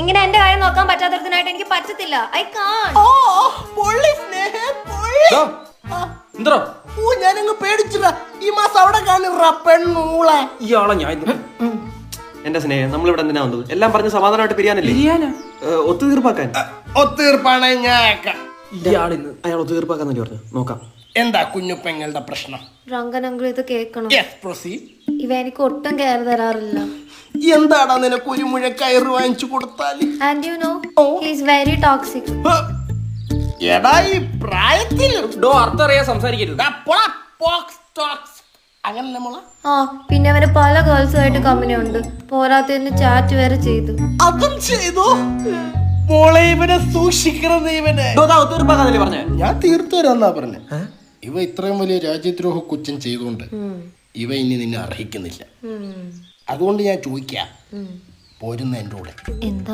ഇങ്ങനെ എന്റെ കാര്യം നോക്കാൻ പറ്റാത്തതിനായിട്ട് എനിക്ക് പറ്റത്തില്ല. ഐ കാൺ. എന്തോ ഞാനങ്ങ് പേടിച്ചില്ല. ഈ മാസം അവിടെ കാണിറ പെണ്ണൂളെ. ഇയാളെ ഞാൻ എന്റെ സ്നേഹം നമ്മളിവിടെ എന്തിനാ വന്നത്? എല്ലാം പറഞ്ഞ് സമാധാനമായിട്ട് പിരിയാനല്ലേ? ഒത്തുതീർപ്പാക്കാൻ. ഒത്തീർപ്പാണ് ഞാൻ. ഇയാളിന്ന് അയാൾ ഒത്തുതീർപ്പാക്കാന്നല്ലേ പറഞ്ഞു. നോക്കാം. എന്താ കുഞ്ഞുപ്പെങ്ങളുടെ പ്രശ്നം? റങ്കനങ്കിൾ ഇത് കേൾക്കണം. ഇവ എനിക്ക് ഒട്ടും കെയർ തരാറില്ല. എന്താടാ നിനക്ക് ഒരു മുഴ കയറ് വാങ്ങിച്ചു കൊടുത്താല്? And you know he is very toxic. എടാ ഈ പ്രായത്തിൽ അർത്ഥം അറിയാൻ സംസാരിക്കരുത്. അങ്ങനല്ല മോളെ. ആ പിന്നെ അവന് പല ഗേൾസുമായിട്ട് കമ്പനി ഉണ്ട്. പോരാത്തതിന് ചാറ്റ് വരെ ചെയ്തു. അതും ചെയ്തു. മോളെ ഇവനെ സൂക്ഷിക്കണം. ഇവനെ ഒത്തുതീർപ്പാക്കാന്നല്ലേ പറഞ്ഞേ? ഞാൻ തീർത്തു തരാന്നാ പറഞ്ഞ. ഇവ ഇത്രയും വലിയ രാജ്യദ്രോഹ കുറ്റം ചെയ്തുകൊണ്ട് ഇവ ഇനി നിന്നെ അർഹിക്കുന്നില്ല. അതുകൊണ്ട് ഞാൻ ചോദിക്കാം, പോരുന്ന എൻ്റെ കൂടെ. എന്താ